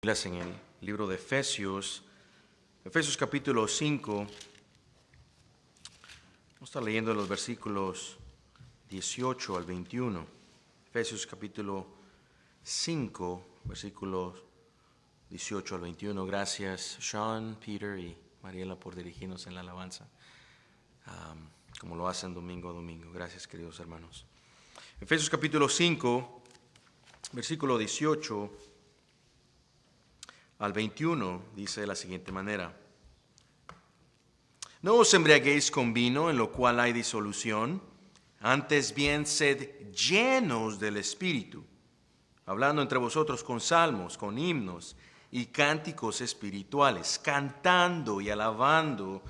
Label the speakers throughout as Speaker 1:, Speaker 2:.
Speaker 1: En el libro de Efesios capítulo 5, vamos a estar leyendo los versículos 18 al 21. Efesios capítulo 5, versículos 18 al 21. Gracias Sean, Peter y Mariela por dirigirnos en la alabanza, como lo hacen domingo a domingo. Gracias, queridos hermanos. Efesios capítulo 5, versículo 18 al 21, dice de la siguiente manera: No os embriaguéis con vino, en lo cual hay disolución, antes bien sed llenos del Espíritu, hablando entre vosotros con salmos, con himnos y cánticos espirituales, cantando y alabando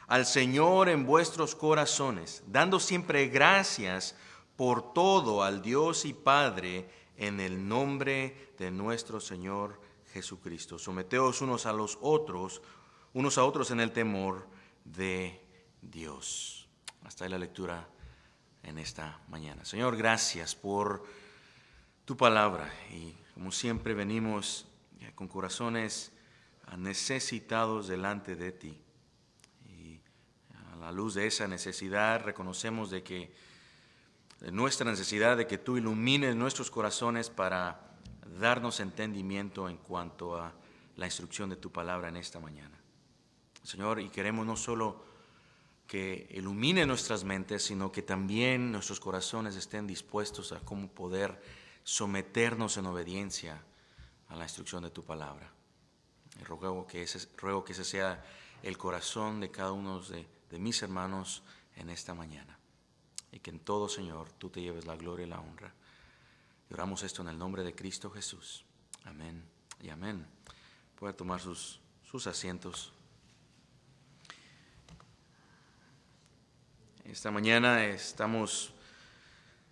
Speaker 1: al Señor en vuestros corazones, dando siempre gracias por todo al Dios y Padre en el nombre de nuestro Señor Jesucristo. Someteos unos a otros en el temor de Dios. Hasta ahí la lectura en esta mañana. Señor, gracias por tu palabra, y como siempre venimos con corazones necesitados delante de ti, y a la luz de esa necesidad reconocemos de nuestra necesidad de que tú ilumines nuestros corazones para darnos entendimiento en cuanto a la instrucción de tu palabra en esta mañana, Señor. Y queremos no solo que ilumine nuestras mentes, sino que también nuestros corazones estén dispuestos a cómo poder someternos en obediencia a la instrucción de tu palabra. Y ruego que ese sea el corazón de cada uno de mis hermanos en esta mañana, y que en todo, Señor, tú te lleves la gloria y la honra. Y oramos esto en el nombre de Cristo Jesús. Amén y amén. Pueden tomar sus asientos. Esta mañana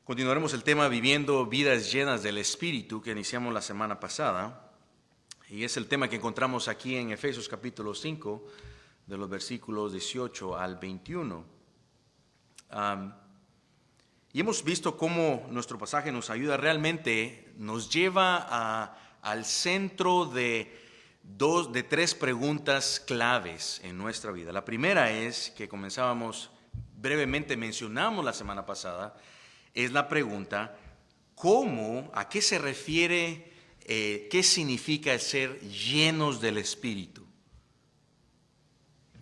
Speaker 1: continuaremos el tema Viviendo vidas llenas del Espíritu, que iniciamos la semana pasada. Y es el tema que encontramos aquí en Efesios capítulo 5, de los versículos 18 al 21. Y hemos visto cómo nuestro pasaje nos ayuda, realmente nos lleva al centro de tres preguntas claves en nuestra vida. La primera es, que brevemente mencionamos la semana pasada, es la pregunta: ¿a qué se refiere, qué significa el ser llenos del Espíritu?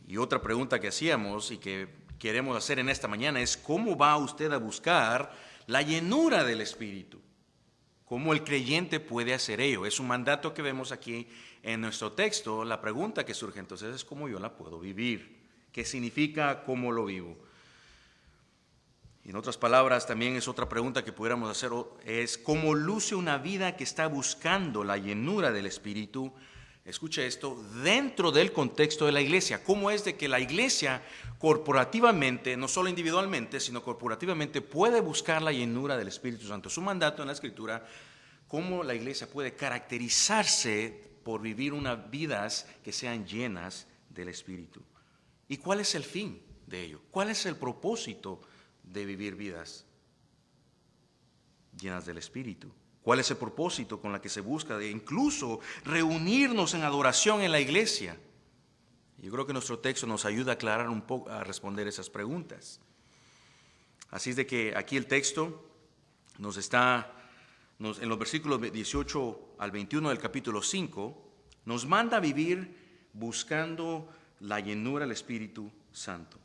Speaker 1: Y otra pregunta que hacíamos y que queremos hacer en esta mañana es: ¿cómo va usted a buscar la llenura del Espíritu? ¿Cómo el creyente puede hacer ello? Es un mandato que vemos aquí en nuestro texto. La pregunta que surge entonces es: ¿cómo yo la puedo vivir? ¿Qué significa? ¿Cómo lo vivo? Y en otras palabras, también es otra pregunta que pudiéramos hacer, es: ¿cómo luce una vida que está buscando la llenura del Espíritu? Escucha esto, dentro del contexto de la iglesia. ¿Cómo es de que la iglesia corporativamente, no solo individualmente, sino corporativamente, puede buscar la llenura del Espíritu Santo? Es un mandato en la Escritura. ¿Cómo la iglesia puede caracterizarse por vivir unas vidas que sean llenas del Espíritu? ¿Y cuál es el fin de ello? ¿Cuál es el propósito de vivir vidas llenas del Espíritu? ¿Cuál es el propósito con la que se busca de incluso reunirnos en adoración en la iglesia? Yo creo que nuestro texto nos ayuda a aclarar un poco, a responder esas preguntas. Así es de que aquí el texto en los versículos 18 al 21 del capítulo 5, nos manda a vivir buscando la llenura del Espíritu Santo.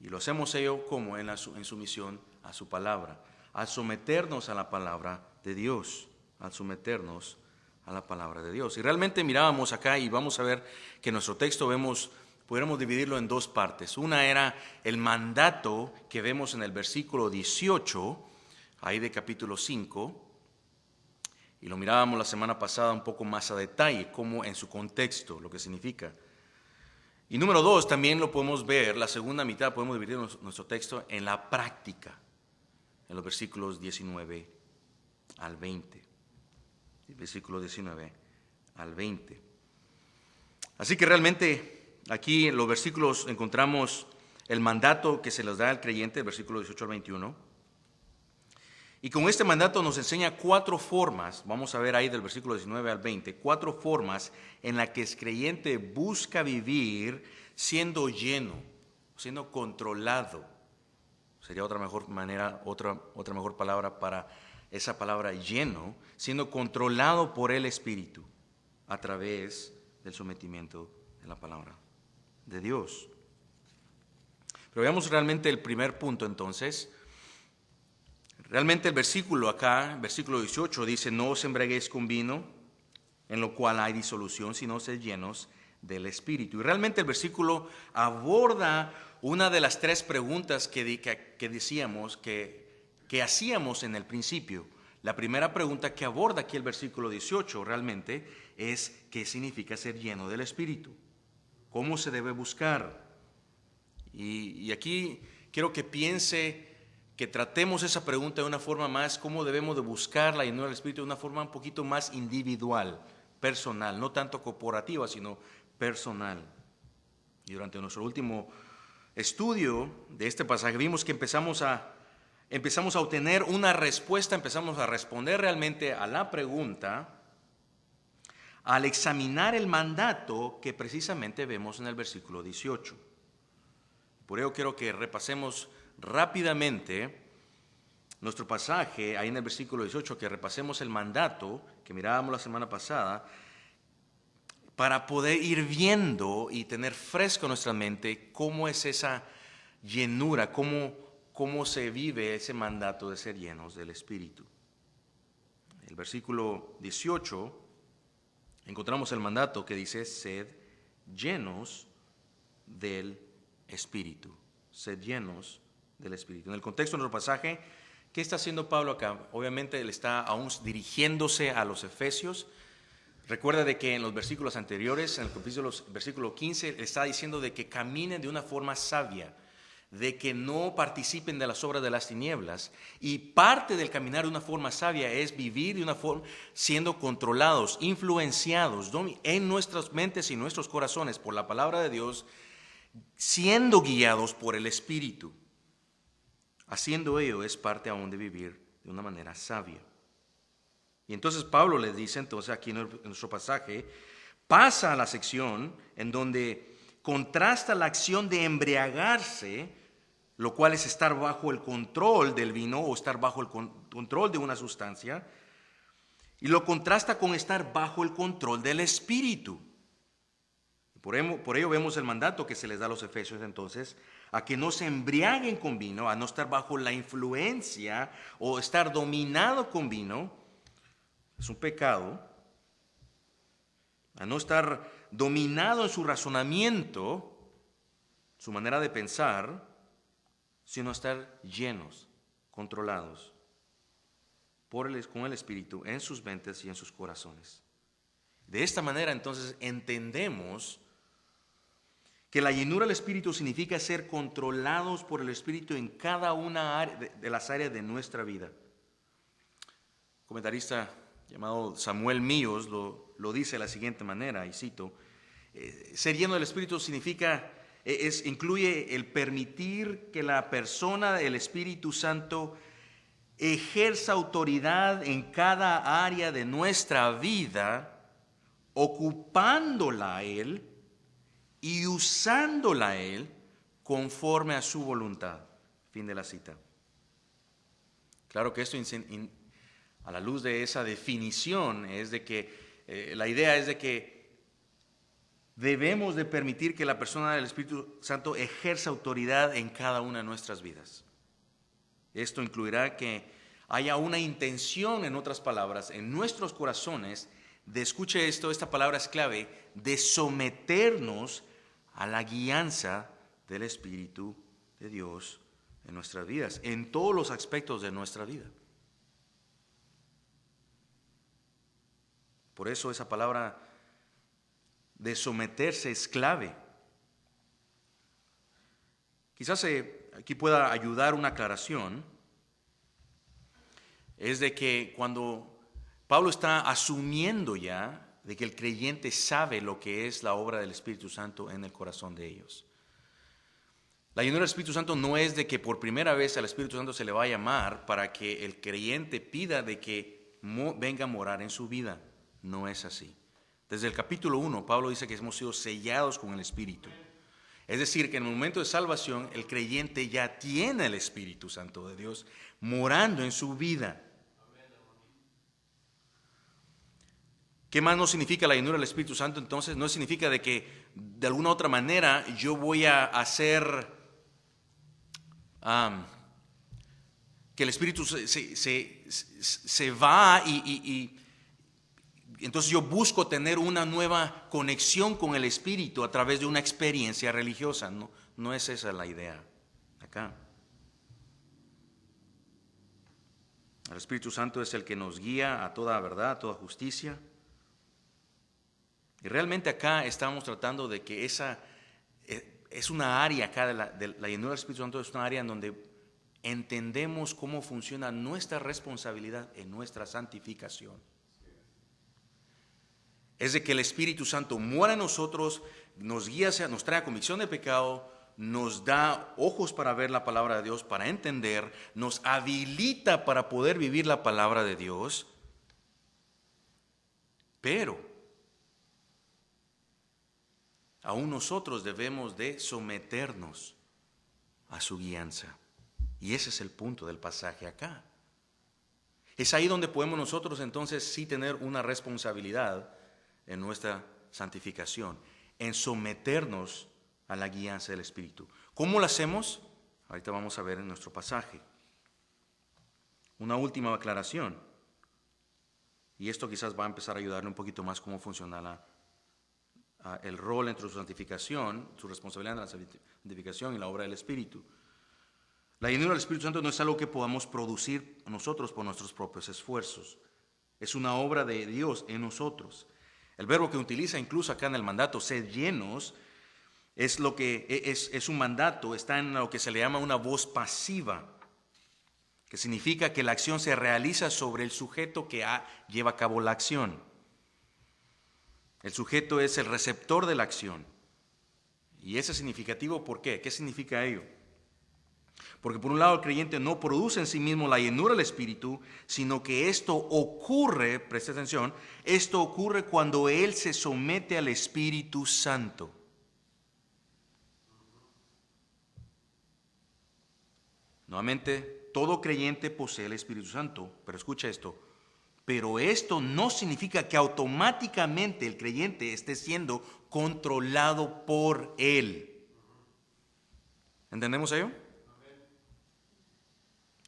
Speaker 1: Y lo hacemos ello como en sumisión a su palabra, al someternos a la palabra de Dios, Y realmente mirábamos acá y vamos a ver que nuestro texto pudiéramos dividirlo en dos partes. Una era el mandato que vemos en el versículo 18, ahí de capítulo 5, y lo mirábamos la semana pasada un poco más a detalle, como en su contexto, lo que significa. Y número dos, también lo podemos ver, la segunda mitad podemos dividir nuestro texto en la práctica, en los versículos 19 al 20. Versículos 19 al 20. Así que realmente aquí en los versículos encontramos el mandato que se les da al creyente, versículos 18 al 21. Y con este mandato nos enseña 4 formas, vamos a ver ahí del versículo 19 al 20, 4 formas en las que el creyente busca vivir siendo lleno, siendo controlado. Sería otra mejor manera, otra mejor palabra para esa palabra lleno, siendo controlado por el Espíritu a través del sometimiento de la palabra de Dios. Pero veamos realmente el primer punto entonces. Realmente el versículo acá, versículo 18, dice: no os embriaguéis con vino, en lo cual hay disolución, sino sed llenos del Espíritu. Y realmente el versículo aborda una de las 3 preguntas que decíamos, que hacíamos en el principio. La primera pregunta que aborda aquí el versículo 18 realmente es: ¿qué significa ser lleno del Espíritu? ¿Cómo se debe buscar? Y aquí quiero que piense, que tratemos esa pregunta de una forma más, cómo debemos de buscar la llenura del Espíritu de una forma un poquito más individual, personal, no tanto corporativa, sino personal. Y durante nuestro último estudio de este pasaje vimos que empezamos a obtener una respuesta, empezamos a responder realmente a la pregunta al examinar el mandato que precisamente vemos en el versículo 18. Por ello quiero que repasemos rápidamente nuestro pasaje, ahí en el versículo 18, que repasemos el mandato que mirábamos la semana pasada, para poder ir viendo y tener fresco en nuestra mente cómo es esa llenura, cómo se vive ese mandato de ser llenos del Espíritu. El versículo 18, encontramos el mandato que dice: sed llenos del Espíritu. Sed llenos del Espíritu. En el contexto de nuestro pasaje, ¿qué está haciendo Pablo acá? Obviamente él está aún dirigiéndose a los efesios. Recuerda de que en los versículos anteriores, en el versículo 15, le está diciendo de que caminen de una forma sabia, de que no participen de las obras de las tinieblas. Y parte del caminar de una forma sabia es vivir de una forma siendo controlados, influenciados en nuestras mentes y nuestros corazones por la palabra de Dios, siendo guiados por el Espíritu. Haciendo ello es parte aún de vivir de una manera sabia. Y entonces Pablo les dice, entonces aquí en nuestro pasaje, pasa a la sección en donde contrasta la acción de embriagarse, lo cual es estar bajo el control del vino o estar bajo el control de una sustancia, y lo contrasta con estar bajo el control del Espíritu. Por ello vemos el mandato que se les da a los efesios entonces, a que no se embriaguen con vino, a no estar bajo la influencia o estar dominado con vino, es un pecado, a no estar dominado en su razonamiento, su manera de pensar, sino estar llenos, controlados con el Espíritu en sus mentes y en sus corazones. De esta manera entonces entendemos que la llenura del Espíritu significa ser controlados por el Espíritu en cada una de las áreas de nuestra vida. Un comentarista llamado Samuel Millos lo dice de la siguiente manera, y cito: ser lleno del Espíritu significa, incluye el permitir que la persona del Espíritu Santo ejerza autoridad en cada área de nuestra vida, ocupándola a Él y usándola a Él conforme a su voluntad. Fin de la cita. Claro que esto, a la luz de esa definición, es de que la idea es de que debemos de permitir que la persona del Espíritu Santo ejerza autoridad en cada una de nuestras vidas. Esto incluirá que haya una intención, en otras palabras, en nuestros corazones, de, escuche esto, esta palabra es clave, de someternos a la guianza del Espíritu de Dios en nuestras vidas, en todos los aspectos de nuestra vida. Por eso esa palabra de someterse es clave. Quizás aquí pueda ayudar una aclaración, es de que cuando Pablo está asumiendo ya de que el creyente sabe lo que es la obra del Espíritu Santo en el corazón de ellos. La llenura del Espíritu Santo no es de que por primera vez al Espíritu Santo se le va a llamar para que el creyente pida de que venga a morar en su vida. No es así. Desde el capítulo 1, Pablo dice que hemos sido sellados con el Espíritu. Es decir, que en el momento de salvación, el creyente ya tiene el Espíritu Santo de Dios morando en su vida. ¿Qué más no significa la llenura del Espíritu Santo? Entonces, no significa de que de alguna otra manera yo voy a hacer que el Espíritu se va y entonces yo busco tener una nueva conexión con el Espíritu a través de una experiencia religiosa. No, no es esa la idea acá. El Espíritu Santo es el que nos guía a toda verdad, a toda justicia. Y realmente acá estamos tratando de que esa es una área acá de la llenura del Espíritu Santo, es una área en donde entendemos cómo funciona nuestra responsabilidad en nuestra santificación. Es de que el Espíritu Santo mora en nosotros, nos guía, nos trae convicción de pecado, nos da ojos para ver la palabra de Dios, para entender, nos habilita para poder vivir la palabra de Dios, pero aún nosotros debemos de someternos a su guianza. Y ese es el punto del pasaje acá. Es ahí donde podemos nosotros entonces sí tener una responsabilidad en nuestra santificación, en someternos a la guianza del Espíritu. ¿Cómo lo hacemos? Ahorita vamos a ver en nuestro pasaje. Una última aclaración. Y esto quizás va a empezar a ayudarle un poquito más cómo funciona el rol entre su santificación, su responsabilidad en la santificación y la obra del Espíritu. La llenura del Espíritu Santo no es algo que podamos producir nosotros por nuestros propios esfuerzos. Es una obra de Dios en nosotros. El verbo que utiliza incluso acá en el mandato, sed llenos, es un mandato, está en lo que se le llama una voz pasiva, que significa que la acción se realiza sobre el sujeto que lleva a cabo la acción. El sujeto es el receptor de la acción. Y ese es significativo, ¿por qué? ¿Qué significa ello? Porque por un lado el creyente no produce en sí mismo la llenura del Espíritu, sino que esto ocurre, preste atención, esto ocurre cuando él se somete al Espíritu Santo. Nuevamente, todo creyente posee el Espíritu Santo, pero escucha esto. Pero esto no significa que automáticamente el creyente esté siendo controlado por él. ¿Entendemos ello?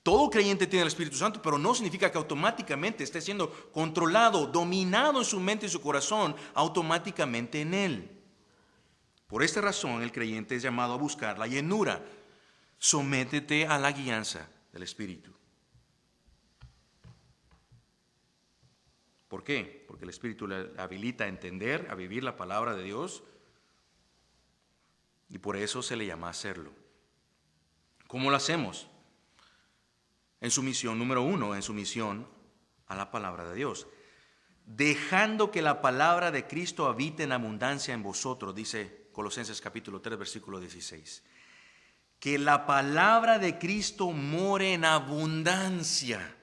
Speaker 1: Todo creyente tiene el Espíritu Santo, pero no significa que automáticamente esté siendo controlado, dominado en su mente y su corazón, automáticamente en él. Por esta razón el creyente es llamado a buscar la llenura. Sométete a la guianza del Espíritu. ¿Por qué? Porque el Espíritu le habilita a entender, a vivir la palabra de Dios, y por eso se le llama a hacerlo. ¿Cómo lo hacemos? En sumisión, número 1, en sumisión a la palabra de Dios. Dejando que la palabra de Cristo habite en abundancia en vosotros, dice Colosenses capítulo 3, versículo 16. Que la palabra de Cristo more en abundancia.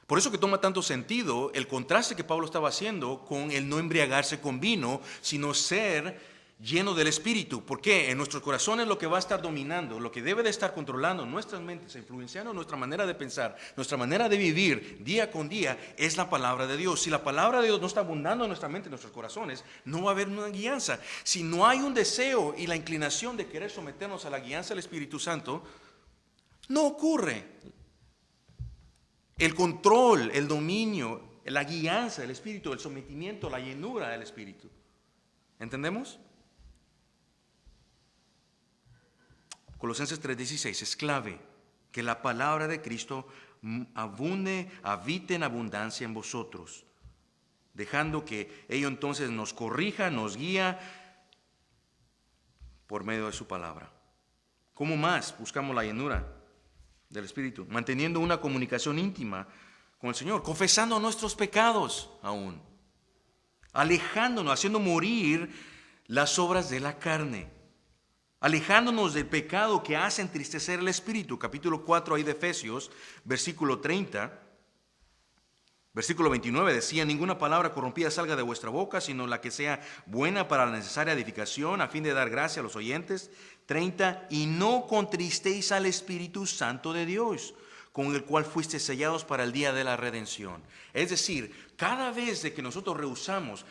Speaker 1: Por eso que toma tanto sentido el contraste que Pablo estaba haciendo con el no embriagarse con vino, sino ser lleno del Espíritu. ¿Por qué? En nuestros corazones lo que va a estar dominando, lo que debe de estar controlando nuestras mentes, influenciando nuestra manera de pensar, nuestra manera de vivir día con día, es la palabra de Dios. Si la palabra de Dios no está abundando en nuestra mente, en nuestros corazones, no va a haber una guianza. Si no hay un deseo y la inclinación de querer someternos a la guianza del Espíritu Santo, no ocurre. El control, el dominio, la guianza del Espíritu, el sometimiento, la llenura del Espíritu. ¿Entendemos? Colosenses 3:16 es clave. Que la palabra de Cristo habite en abundancia en vosotros. Dejando que ello entonces nos corrija, nos guía por medio de su palabra. ¿Cómo más buscamos la llenura del Espíritu? Manteniendo una comunicación íntima con el Señor, confesando nuestros pecados aún, alejándonos, haciendo morir las obras de la carne, alejándonos del pecado que hace entristecer el espíritu. Capítulo 4 ahí de Efesios, versículo 30. Versículo 29 decía: ninguna palabra corrompida salga de vuestra boca, sino la que sea buena para la necesaria edificación, a fin de dar gracia a los oyentes. 30, y no contristéis al Espíritu Santo de Dios, con el cual fuisteis sellados para el día de la redención. Es decir, cada vez de que nosotros rehusamos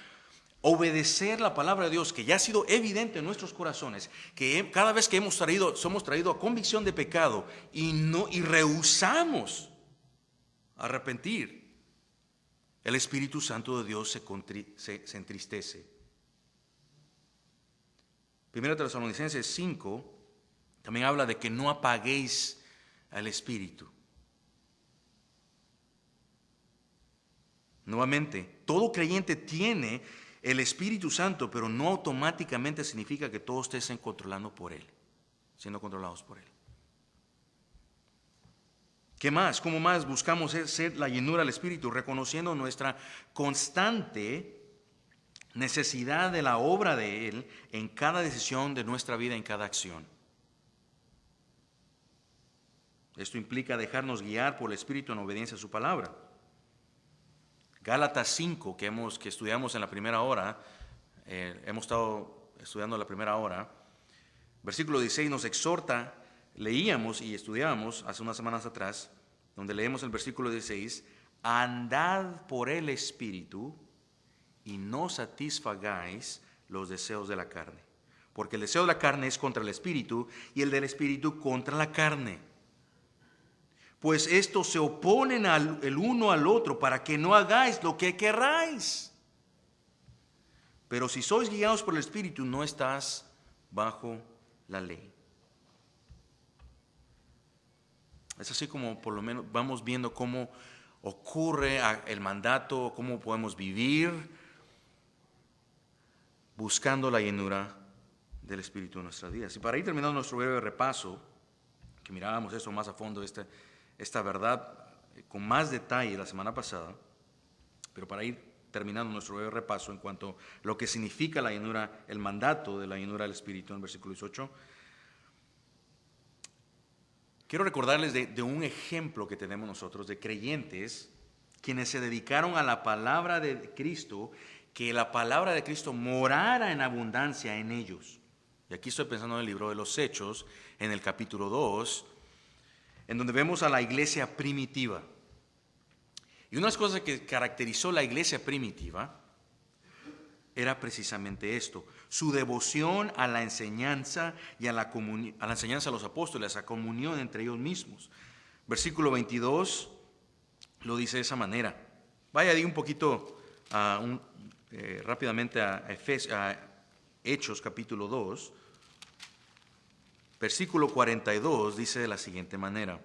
Speaker 1: obedecer la palabra de Dios, que ya ha sido evidente en nuestros corazones, que cada vez que somos traídos a convicción de pecado y rehusamos arrepentir, el Espíritu Santo de Dios se entristece. 1 Tesalonicenses 5 también habla de que no apaguéis al Espíritu. Nuevamente, todo creyente tiene el Espíritu Santo, pero no automáticamente significa que todos estén controlando por Él, siendo controlados por Él. ¿Qué más? ¿Cómo más buscamos ser la llenura del Espíritu? Reconociendo nuestra constante necesidad de la obra de Él en cada decisión de nuestra vida, en cada acción. Esto implica dejarnos guiar por el Espíritu en obediencia a su palabra. Gálatas 5, que estudiamos en la primera hora, hemos estado estudiando la primera hora, versículo 16 nos exhorta. Leíamos y estudiábamos hace unas semanas atrás, donde leemos el versículo 16: andad por el Espíritu y no satisfagáis los deseos de la carne. Porque el deseo de la carne es contra el Espíritu y el del Espíritu contra la carne. Pues estos se oponen el uno al otro para que no hagáis lo que querráis. Pero si sois guiados por el Espíritu, no estás bajo la ley. Es así como por lo menos vamos viendo cómo ocurre el mandato, cómo podemos vivir buscando la llenura del Espíritu en nuestras vidas. Y para ir terminando nuestro breve repaso, que mirábamos esto más a fondo, esta verdad con más detalle la semana pasada, pero para ir terminando nuestro breve repaso en cuanto a lo que significa la llenura, el mandato de la llenura del Espíritu en el versículo 18, quiero recordarles de un ejemplo que tenemos nosotros de creyentes quienes se dedicaron a la palabra de Cristo, que la palabra de Cristo morara en abundancia en ellos. Y aquí estoy pensando en el libro de los Hechos, en el capítulo 2, en donde vemos a la iglesia primitiva. Y una de las cosas que caracterizó la iglesia primitiva era precisamente esto: su devoción a la enseñanza y a la enseñanza de los apóstoles, a comunión entre ellos mismos. Versículo 22 lo dice de esa manera. Vaya ahí un poquito rápidamente a Hechos capítulo 2. Versículo 42 dice de la siguiente manera.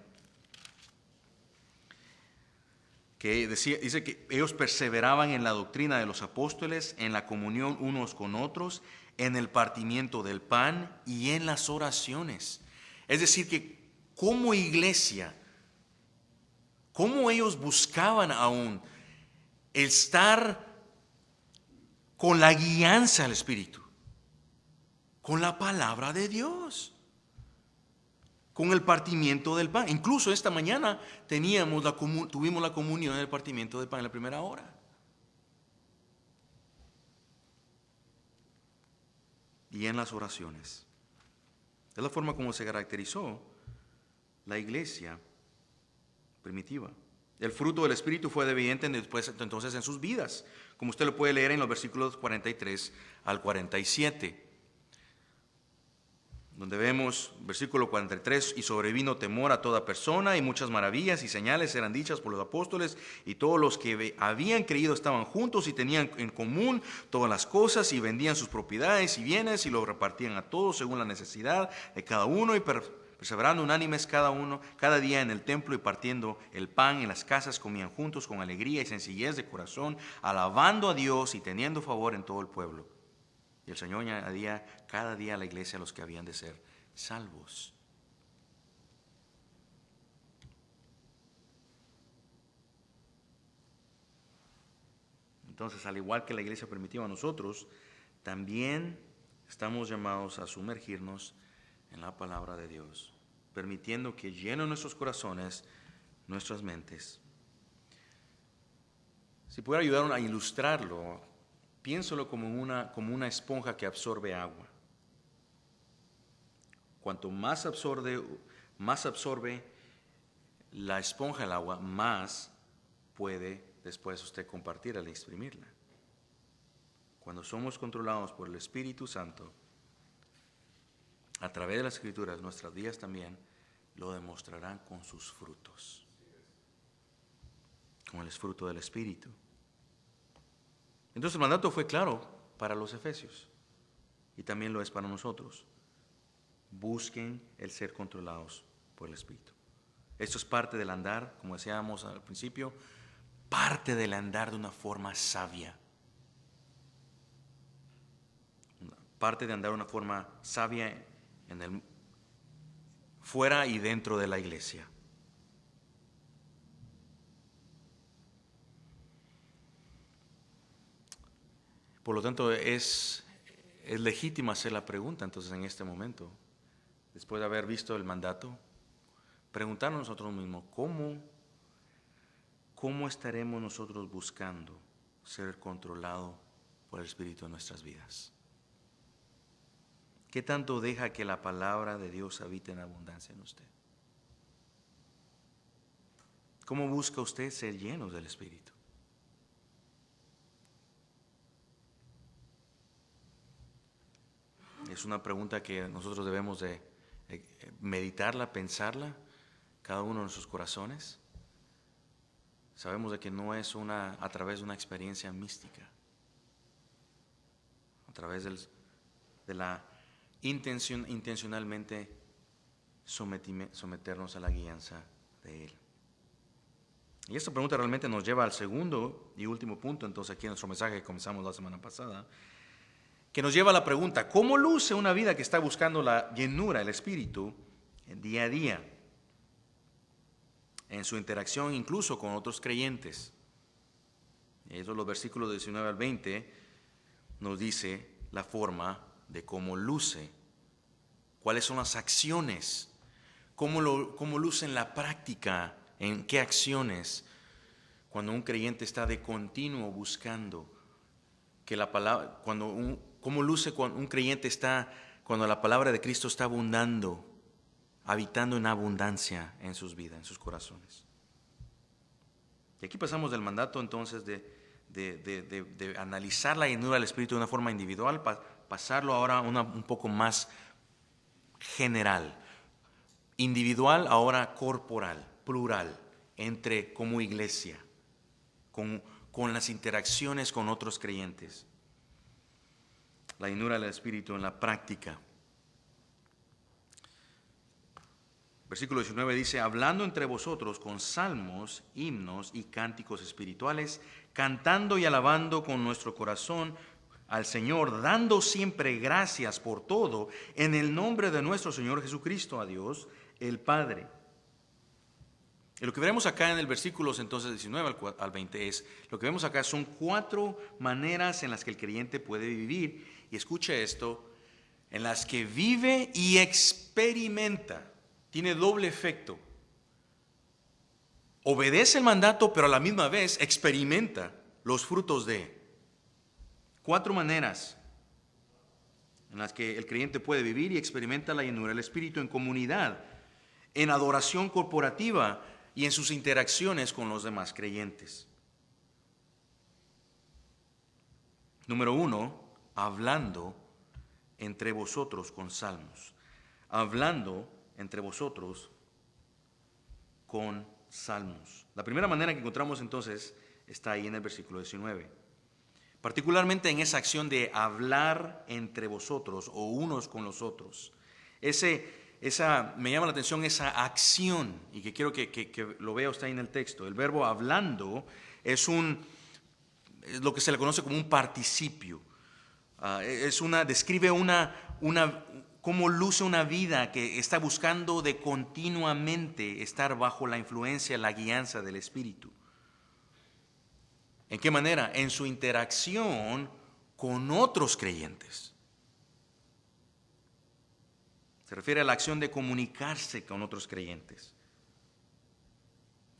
Speaker 1: Dice que ellos perseveraban en la doctrina de los apóstoles, en la comunión unos con otros, en el partimiento del pan y en las oraciones. Es decir, que como iglesia, cómo ellos buscaban aún estar con la guianza del Espíritu, con la palabra de Dios, con el partimiento del pan. Incluso esta mañana tuvimos la comunión en el partimiento del pan en la primera hora. Y en las oraciones. Es la forma como se caracterizó la iglesia primitiva. El fruto del Espíritu fue evidente después, entonces en sus vidas, como usted lo puede leer en los versículos 43 al 47. Donde vemos, versículo 43, y sobrevino temor a toda persona, y muchas maravillas y señales eran dichas por los apóstoles, y todos los que habían creído estaban juntos y tenían en común todas las cosas, y vendían sus propiedades y bienes, y lo repartían a todos según la necesidad de cada uno, y perseverando unánimes cada día en el templo, y partiendo el pan en las casas, comían juntos con alegría y sencillez de corazón, alabando a Dios y teniendo favor en todo el pueblo. Y el Señor añadía cada día a la iglesia a los que habían de ser salvos. Entonces, al igual que la iglesia primitiva, nosotros también estamos llamados a sumergirnos en la palabra de Dios, permitiendo que llene nuestros corazones, nuestras mentes. Si pudiera ayudar a ilustrarlo, piénsalo como una esponja que absorbe agua. Cuanto más absorbe la esponja el agua, más puede después usted compartir al exprimirla. Cuando somos controlados por el Espíritu Santo, a través de las Escrituras, nuestras vidas también lo demostrarán con sus frutos, con el fruto del Espíritu. Entonces el mandato fue claro para los efesios y también lo es para nosotros. Busquen el ser controlados por el Espíritu. Esto es parte del andar, como decíamos al principio, parte del andar de una forma sabia. Parte de andar de una forma sabia fuera y dentro de la iglesia. Por lo tanto, es legítimo hacer la pregunta entonces en este momento, después de haber visto el mandato, preguntarnos nosotros mismos, ¿cómo estaremos nosotros buscando ser controlados por el Espíritu en nuestras vidas? ¿Qué tanto deja que la palabra de Dios habite en abundancia en usted? ¿Cómo busca usted ser lleno del Espíritu? Es una pregunta que nosotros debemos de meditarla, pensarla, cada uno de nuestros corazones. Sabemos de que no es a través de una experiencia mística, a través de la intencionalmente someternos a la guianza de Él. Y esta pregunta realmente nos lleva al segundo y último punto, entonces aquí en nuestro mensaje que comenzamos la semana pasada, que nos lleva a la pregunta, ¿cómo luce una vida que está buscando la llenura, el Espíritu, en día a día, en su interacción incluso con otros creyentes? Y eso los versículos 19 al 20 nos dice la forma de cómo luce, cuáles son las acciones, cómo luce en la práctica, en qué acciones, cuando un creyente está de continuo buscando que la palabra, cómo luce cuando un creyente cuando la palabra de Cristo está abundando, habitando en abundancia en sus vidas, en sus corazones. Y aquí pasamos del mandato entonces de analizar la llenura del Espíritu de una forma individual, pasarlo ahora a un poco más general. Individual, ahora corporal, plural, como iglesia, con las interacciones con otros creyentes. La llenura del Espíritu en la práctica. Versículo 19 dice, hablando entre vosotros con salmos, himnos y cánticos espirituales, cantando y alabando con nuestro corazón al Señor, dando siempre gracias por todo en el nombre de nuestro Señor Jesucristo, a Dios el Padre. Y lo que veremos acá en el versículos entonces 19 al 20 lo que vemos acá son 4 maneras en las que el creyente puede vivir, y escuche esto, en las que vive y experimenta. Tiene doble efecto. Obedece el mandato, pero a la misma vez experimenta los frutos de. 4 maneras en las que el creyente puede vivir y experimenta la llenura del Espíritu: en comunidad, en adoración corporativa y en sus interacciones con los demás creyentes. Número 1, hablando entre vosotros con salmos. Hablando entre vosotros con salmos. La primera manera que encontramos entonces está ahí en el versículo 19. Particularmente en esa acción de hablar entre vosotros o unos con los otros. Me llama la atención esa acción, y que quiero que lo vea usted ahí en el texto. El verbo hablando es lo que se le conoce como un participio. Describe cómo luce una vida que está buscando de continuamente estar bajo la influencia, la guianza del Espíritu. ¿En qué manera? En su interacción con otros creyentes. Se refiere a la acción de comunicarse con otros creyentes.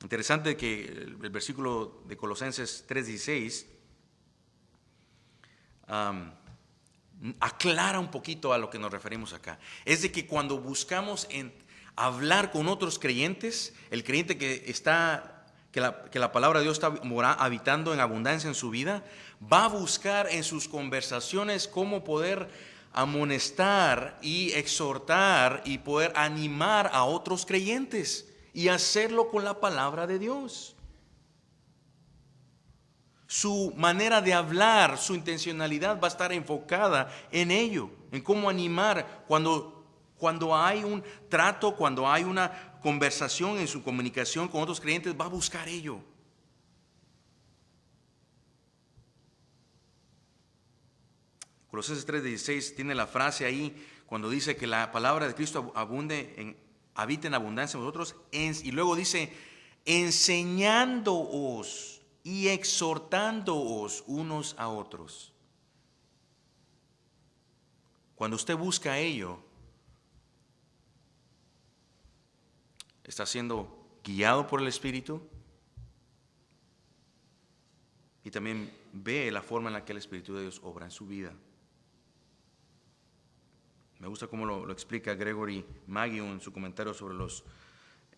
Speaker 1: Interesante que el versículo de Colosenses 3:16 aclara un poquito a lo que nos referimos acá. Es de que cuando buscamos hablar con otros creyentes, el creyente que la palabra de Dios está habitando en abundancia en su vida, va a buscar en sus conversaciones cómo poder amonestar y exhortar y poder animar a otros creyentes y hacerlo con la palabra de Dios. Su manera de hablar, su intencionalidad va a estar enfocada en ello, en cómo animar cuando hay un trato, cuando hay una conversación en su comunicación con otros creyentes, va a buscar ello. Colosenses 3:16 tiene la frase ahí cuando dice que la palabra de Cristo habita en abundancia en vosotros, y luego dice, enseñándoos y exhortándoos unos a otros. Cuando usted busca ello, está siendo guiado por el Espíritu y también ve la forma en la que el Espíritu de Dios obra en su vida. Me gusta cómo lo explica Gregory Maggio en su comentario sobre los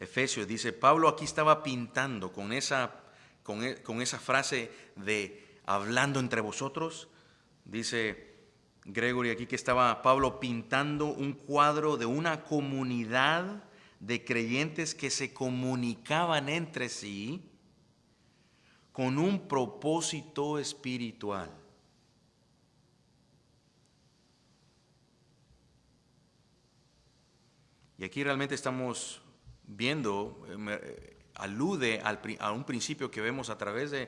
Speaker 1: Efesios. Dice, Pablo aquí estaba pintando con esa frase de hablando entre vosotros. Dice Gregory aquí que estaba Pablo pintando un cuadro de una comunidad de creyentes que se comunicaban entre sí con un propósito espiritual. Y aquí realmente estamos viendo, alude a un principio que vemos a través de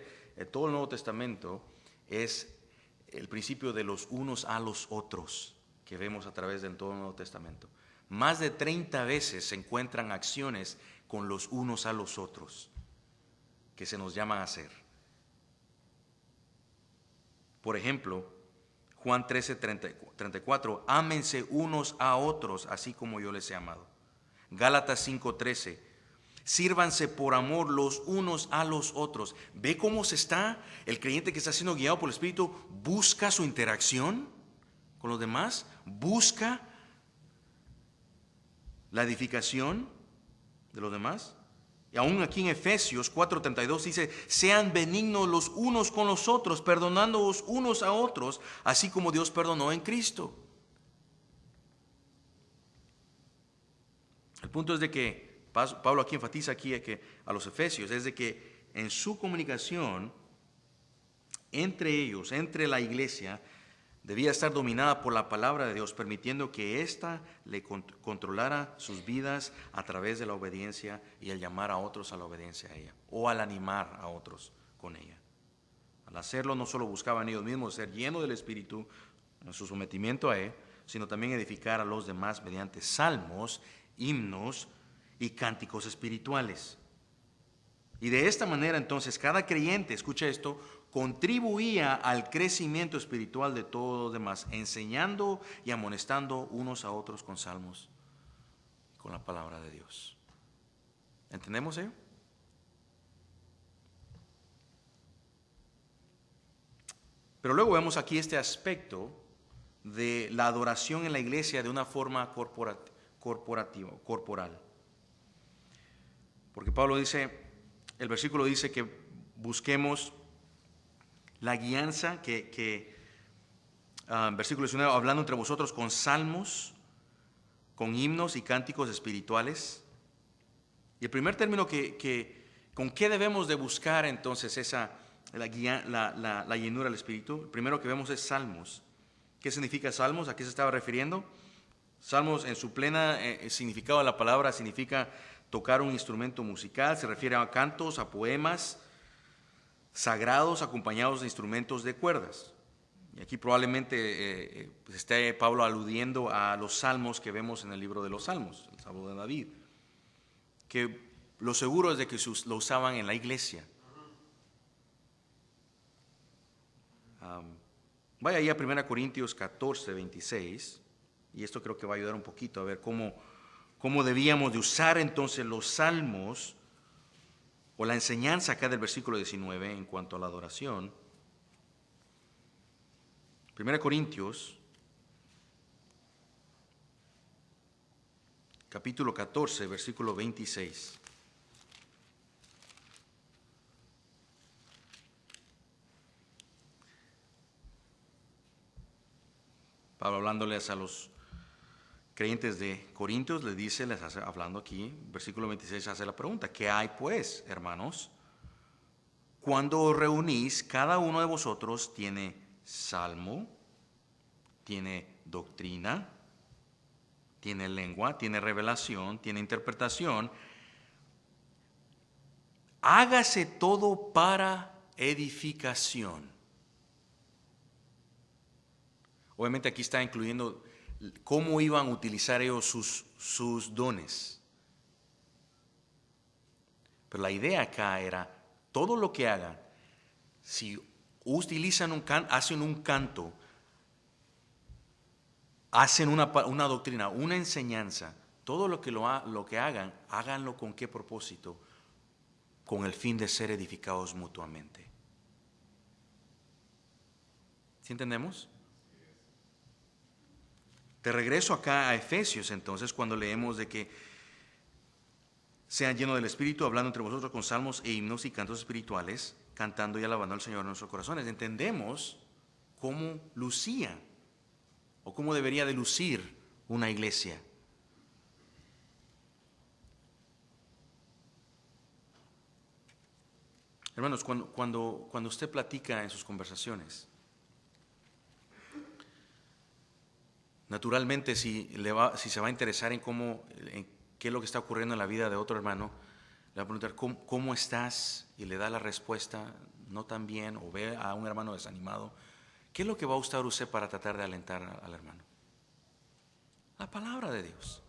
Speaker 1: todo el Nuevo Testamento, es el principio de los unos a los otros, que vemos a través de todo el Nuevo Testamento. Más de 30 veces se encuentran acciones con los unos a los otros, que se nos llama a hacer. Por ejemplo, Juan 13:34, ámense unos a otros, así como yo les he amado. Gálatas 5:13, sírvanse por amor los unos a los otros. ¿Ve cómo el creyente que está siendo guiado por el Espíritu busca su interacción con los demás? Busca la edificación de los demás. Y aún aquí en Efesios 4:32 dice, sean benignos los unos con los otros, perdonándoos unos a otros, así como Dios perdonó en Cristo. El punto es de que Pablo aquí enfatiza a los Efesios, es de que en su comunicación entre ellos, entre la iglesia, debía estar dominada por la palabra de Dios, permitiendo que ésta le controlara sus vidas a través de la obediencia y el llamar a otros a la obediencia a ella, o al animar a otros con ella. Al hacerlo, no solo buscaban ellos mismos ser llenos del Espíritu en su sometimiento a Él, sino también edificar a los demás mediante salmos, himnos y cánticos espirituales. Y de esta manera, entonces, cada creyente, escucha esto, contribuía al crecimiento espiritual de todos los demás, enseñando y amonestando unos a otros con salmos, con la palabra de Dios. ¿Entendemos ello? Pero luego vemos aquí este aspecto de la adoración en la iglesia de una forma corporal. Porque Pablo dice, el versículo dice que busquemos la guianza versículo 19, hablando entre vosotros con salmos, con himnos y cánticos espirituales. Y el primer término con qué debemos de buscar entonces la llenura del Espíritu, el primero que vemos es salmos. ¿Qué significa salmos? ¿A qué se estaba refiriendo? Salmos en su plena significado de la palabra significa tocar un instrumento musical, se refiere a cantos, a poemas sagrados acompañados de instrumentos de cuerdas. Y aquí probablemente esté Pablo aludiendo a los salmos que vemos en el libro de los Salmos, el Salmo de David, que lo seguro es de que lo usaban en la iglesia. Vaya ahí a 1 Corintios 14:26. Y esto creo que va a ayudar un poquito a ver cómo debíamos de usar entonces los salmos o la enseñanza acá del versículo 19 en cuanto a la adoración. 1 Corintios, capítulo 14, versículo 26. Pablo hablándoles a los creyentes de Corintios, hablando aquí, versículo 26, hace la pregunta: ¿qué hay pues, hermanos? Cuando os reunís, cada uno de vosotros tiene salmo, tiene doctrina, tiene lengua, tiene revelación, tiene interpretación. Hágase todo para edificación. Obviamente aquí está incluyendo cómo iban a utilizar ellos sus dones. Pero la idea acá era, todo lo que hagan, si utilizan hacen un canto, hacen una doctrina, una enseñanza, todo lo que hagan, háganlo con qué propósito, con el fin de ser edificados mutuamente. ¿Sí entendemos? De regreso acá a Efesios, entonces, cuando leemos de que sean llenos del Espíritu, hablando entre vosotros con salmos e himnos y cantos espirituales, cantando y alabando al Señor en nuestros corazones. Entendemos cómo lucía o cómo debería de lucir una iglesia. Hermanos, cuando usted platica en sus conversaciones, naturalmente si se va a interesar en qué es lo que está ocurriendo en la vida de otro hermano, le va a preguntar ¿cómo estás? Y le da la respuesta no tan bien, o ve a un hermano desanimado. ¿Qué es lo que va a usar usted para tratar de alentar al hermano? La palabra de Dios.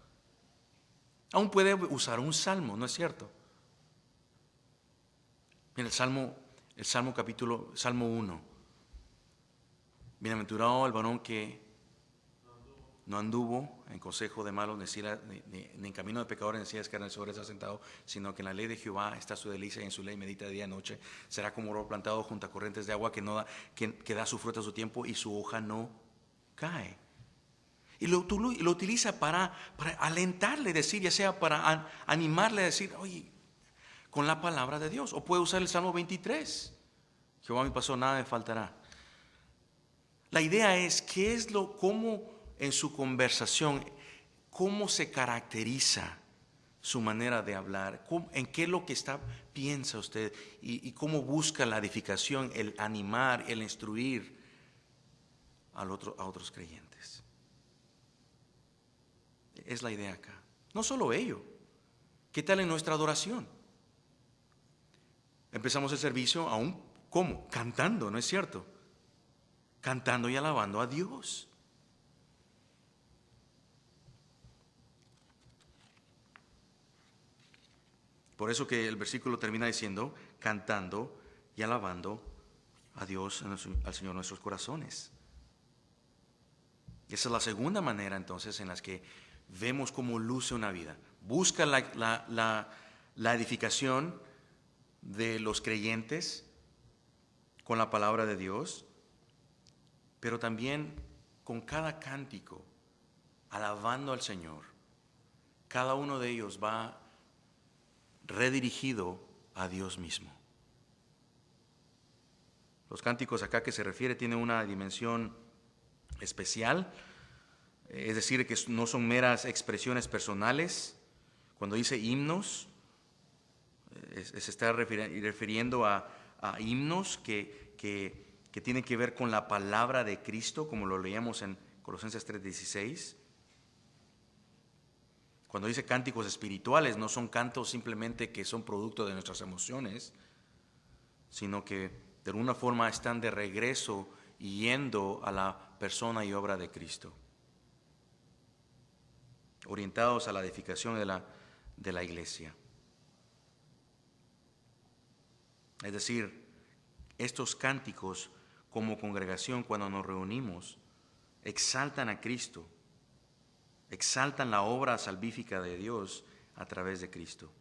Speaker 1: Aún puede usar un salmo, ¿no es cierto? Mira, Salmo 1. Bienaventurado el varón que no anduvo en consejo de malos, ni en camino de pecadores, ni sillas escarnecedores ha sentado, sino que en la ley de Jehová está su delicia, y en su ley medita de día y noche. Será como árbol plantado junto a corrientes de agua que da su fruto a su tiempo y su hoja no cae. Y lo utiliza para alentarle, decir, ya sea para animarle a decir, oye, con la palabra de Dios. O puede usar el Salmo 23. Jehová mi pastor, nada me faltará. La idea es cómo en su conversación, cómo se caracteriza su manera de hablar, en qué es lo que piensa usted y cómo busca la edificación, el animar, el instruir a otros creyentes. Es la idea acá. No solo ello. ¿Qué tal en nuestra adoración? Empezamos el servicio aún, ¿cómo? Cantando, ¿no es cierto? Cantando y alabando a Dios. Por eso que el versículo termina diciendo, cantando y alabando a Dios, al Señor en nuestros corazones. Esa es la segunda manera entonces en la que vemos cómo luce una vida. Busca la edificación de los creyentes con la palabra de Dios, pero también con cada cántico, alabando al Señor. Cada uno de ellos va redirigido a Dios mismo. Los cánticos acá que se refiere tienen una dimensión especial, es decir, que no son meras expresiones personales. Cuando dice himnos, se está refiriendo a himnos que tienen que ver con la palabra de Cristo, como lo leíamos en Colosenses 3:16. Cuando dice cánticos espirituales, no son cantos simplemente que son producto de nuestras emociones, sino que de alguna forma están de regreso yendo a la persona y obra de Cristo, orientados a la edificación de la iglesia. Es decir, estos cánticos como congregación, cuando nos reunimos, exaltan a Cristo exaltan la obra salvífica de Dios a través de Cristo.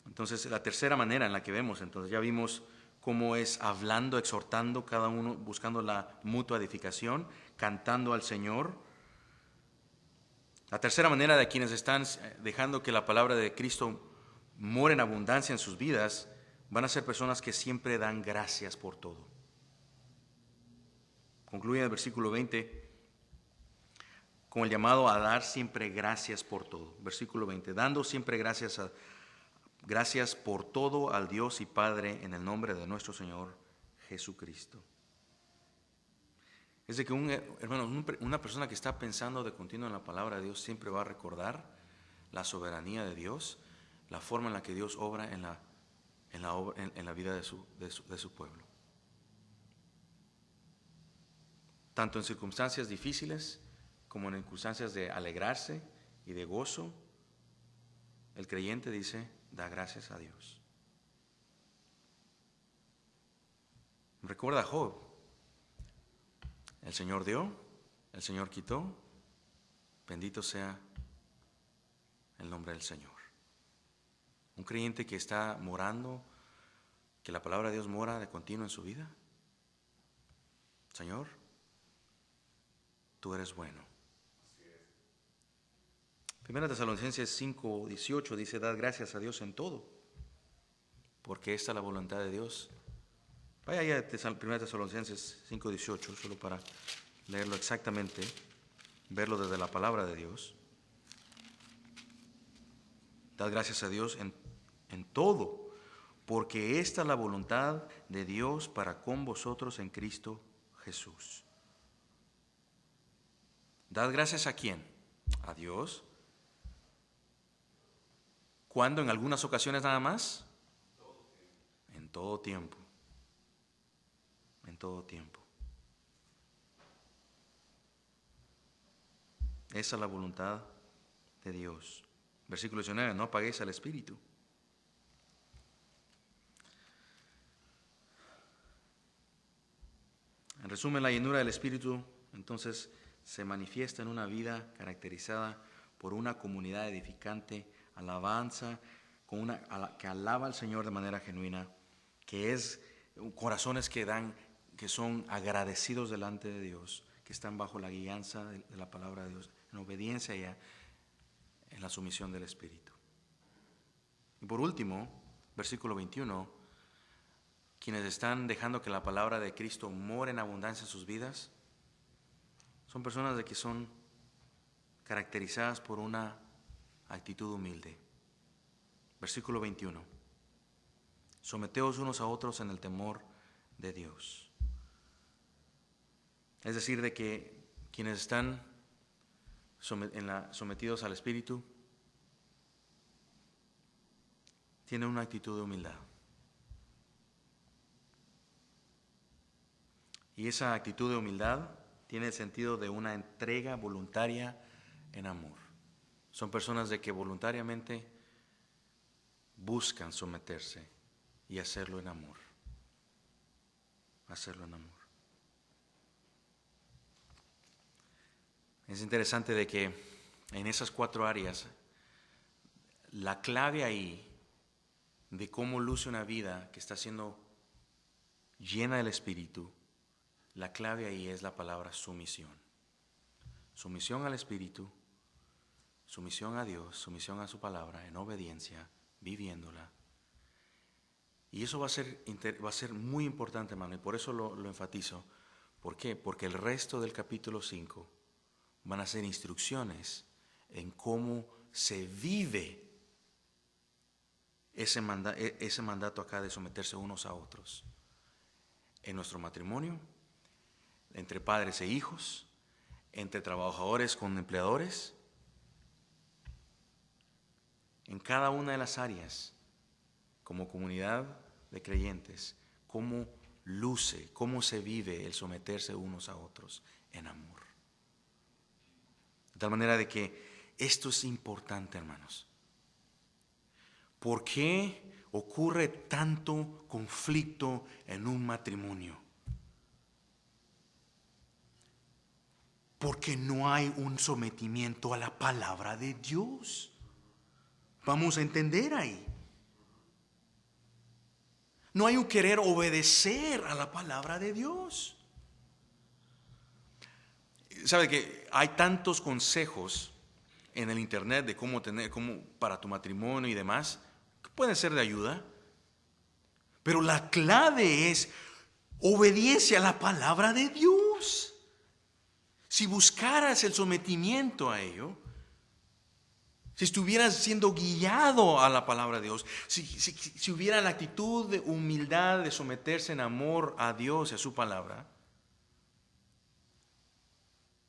Speaker 1: Entonces, la tercera manera en la que vemos, entonces ya vimos cómo es hablando, exhortando, cada uno buscando la mutua edificación, cantando al Señor. La tercera manera de quienes están dejando que la palabra de Cristo more en abundancia en sus vidas, van a ser personas que siempre dan gracias por todo. Concluye el versículo 20 con el llamado a dar siempre gracias por todo. Versículo 20, dando siempre gracias por todo al Dios y Padre en el nombre de nuestro Señor Jesucristo. Es de que, una persona que está pensando de continuo en la palabra de Dios siempre va a recordar la soberanía de Dios, la forma en la que Dios obra en la vida de su pueblo. Tanto en circunstancias difíciles como en circunstancias de alegrarse y de gozo, el creyente dice, da gracias a Dios. Recuerda a Job. El Señor dio, el Señor quitó, bendito sea el nombre del Señor. Un creyente que está morando, que la palabra de Dios mora de continuo en su vida. Señor, tú eres bueno. Primera Tesalonicenses 5:18 dice, dad gracias a Dios en todo, porque esta es la voluntad de Dios. Vaya ya a Primera Tesalonicenses 5:18, solo para leerlo exactamente, verlo desde la palabra de Dios. Dad gracias a Dios en todo, porque esta es la voluntad de Dios para con vosotros en Cristo Jesús. ¿Dad gracias a quién? A Dios. ¿Cuándo? ¿En algunas ocasiones nada más? En todo tiempo. En todo tiempo. Esa es la voluntad de Dios. Versículo 19, no apaguéis al Espíritu. En resumen, la llenura del Espíritu entonces se manifiesta en una vida caracterizada por una comunidad edificante, alabanza, que alaba al Señor de manera genuina, que es corazones que son agradecidos delante de Dios, que están bajo la guianza de la palabra de Dios, en obediencia ya, en la sumisión del Espíritu. Y por último, versículo 21, quienes están dejando que la palabra de Cristo more en abundancia en sus vidas, son personas de que son caracterizadas por una actitud humilde. Versículo 21. Someteos unos a otros en el temor de Dios. Es decir, de que quienes están sometidos al Espíritu tienen una actitud de humildad. Y esa actitud de humildad tiene el sentido de una entrega voluntaria en amor. Son personas de que voluntariamente buscan someterse y hacerlo en amor. Hacerlo en amor. Es interesante de que en esas 4 áreas, la clave ahí de cómo luce una vida que está siendo llena del Espíritu, la clave ahí es la palabra sumisión. Sumisión al Espíritu, sumisión a Dios, sumisión a su palabra, en obediencia, viviéndola. Y eso va a ser muy importante, hermano, y por eso lo enfatizo. ¿Por qué? Porque el resto del capítulo 5 van a ser instrucciones en cómo se vive ese mandato acá de someterse unos a otros. En nuestro matrimonio, entre padres e hijos, entre trabajadores con empleadores, en cada una de las áreas, como comunidad de creyentes, cómo luce, cómo se vive el someterse unos a otros en amor. De tal manera de que esto es importante, hermanos. ¿Por qué ocurre tanto conflicto en un matrimonio? Porque no hay un sometimiento a la palabra de Dios. Vamos a entender ahí. No hay un querer obedecer a la palabra de Dios. ¿Sabe que hay tantos consejos en el internet de cómo para tu matrimonio y demás, que pueden ser de ayuda? Pero la clave es obediencia a la palabra de Dios. Si buscaras el sometimiento a ello, si estuvieras siendo guiado a la palabra de Dios, si hubiera la actitud de humildad, de someterse en amor a Dios y a su palabra,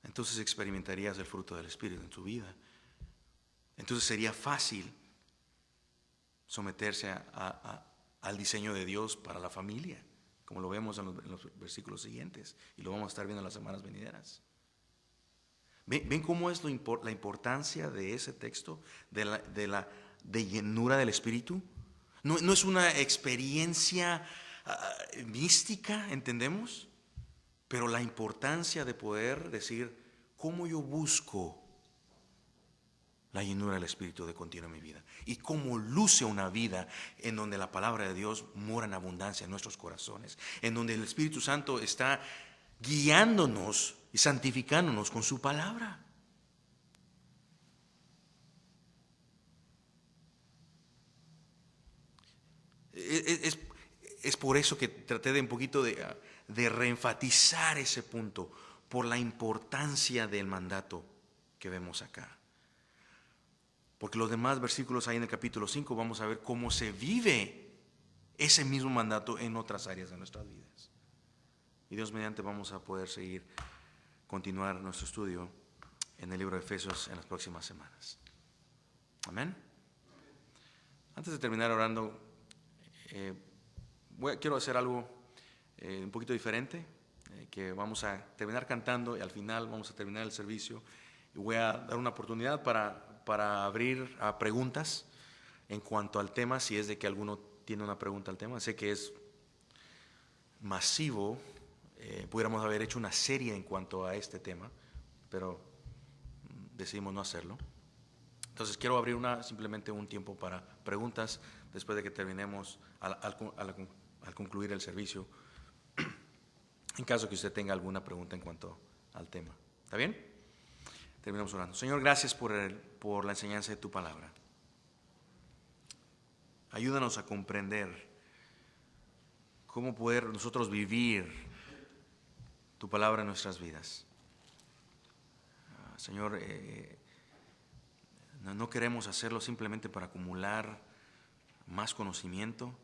Speaker 1: entonces experimentarías el fruto del Espíritu en tu vida. Entonces sería fácil someterse al diseño de Dios para la familia, como lo vemos en los versículos siguientes, y lo vamos a estar viendo en las semanas venideras. ¿Ven cómo es la importancia de ese texto, de llenura del Espíritu? No es una experiencia mística, ¿entendemos? Pero la importancia de poder decir, ¿cómo yo busco la llenura del Espíritu de continuo en mi vida? Y cómo luce una vida en donde la palabra de Dios mora en abundancia en nuestros corazones, en donde el Espíritu Santo está guiándonos y santificándonos con su palabra. Es por eso que traté de un poquito de reenfatizar ese punto, por la importancia del mandato que vemos acá. Porque los demás versículos ahí en el capítulo 5 vamos a ver cómo se vive ese mismo mandato en otras áreas de nuestras vidas. Y Dios mediante vamos a poder continuar nuestro estudio en el libro de Efesios en las próximas semanas. Amén. Antes de terminar orando, quiero hacer algo un poquito diferente, que vamos a terminar cantando y al final vamos a terminar el servicio. Y voy a dar una oportunidad para abrir a preguntas en cuanto al tema, si es de que alguno tiene una pregunta al tema. Sé que es masivo. Pudiéramos haber hecho una serie en cuanto a este tema, pero decidimos no hacerlo. Entonces quiero abrir simplemente un tiempo para preguntas después de que terminemos al concluir el servicio, en caso que usted tenga alguna pregunta en cuanto al tema. ¿Está bien? Terminamos orando. Señor, gracias por la enseñanza de tu palabra. Ayúdanos a comprender cómo poder nosotros vivir tu palabra en nuestras vidas. Señor, no queremos hacerlo simplemente para acumular más conocimiento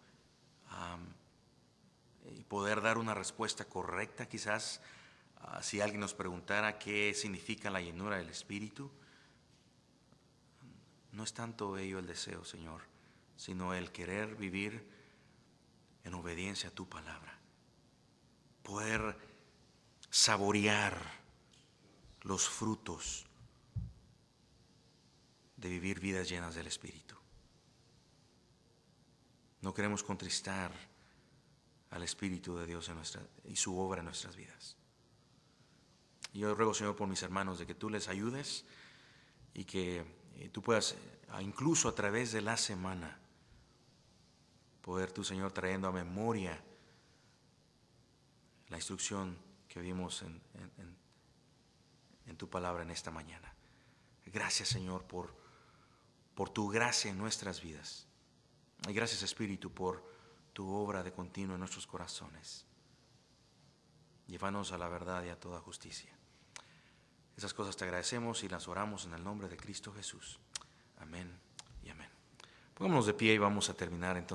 Speaker 1: y poder dar una respuesta correcta. Quizás si alguien nos preguntara qué significa la llenura del Espíritu, no es tanto ello el deseo, Señor, sino el querer vivir en obediencia a tu palabra. Poder saborear los frutos de vivir vidas llenas del Espíritu. No queremos contristar al Espíritu de Dios y su obra en nuestras vidas. Y yo ruego, Señor, por mis hermanos, de que tú les ayudes y que tú puedas, incluso a través de la semana, poder tú, Señor, trayendo a memoria la instrucción que vimos en tu palabra en esta mañana. Gracias, Señor, por tu gracia en nuestras vidas. Y gracias, Espíritu, por tu obra de continuo en nuestros corazones. Llévanos a la verdad y a toda justicia. Esas cosas te agradecemos y las oramos en el nombre de Cristo Jesús. Amén y amén. Pongámonos de pie y vamos a terminar entonces.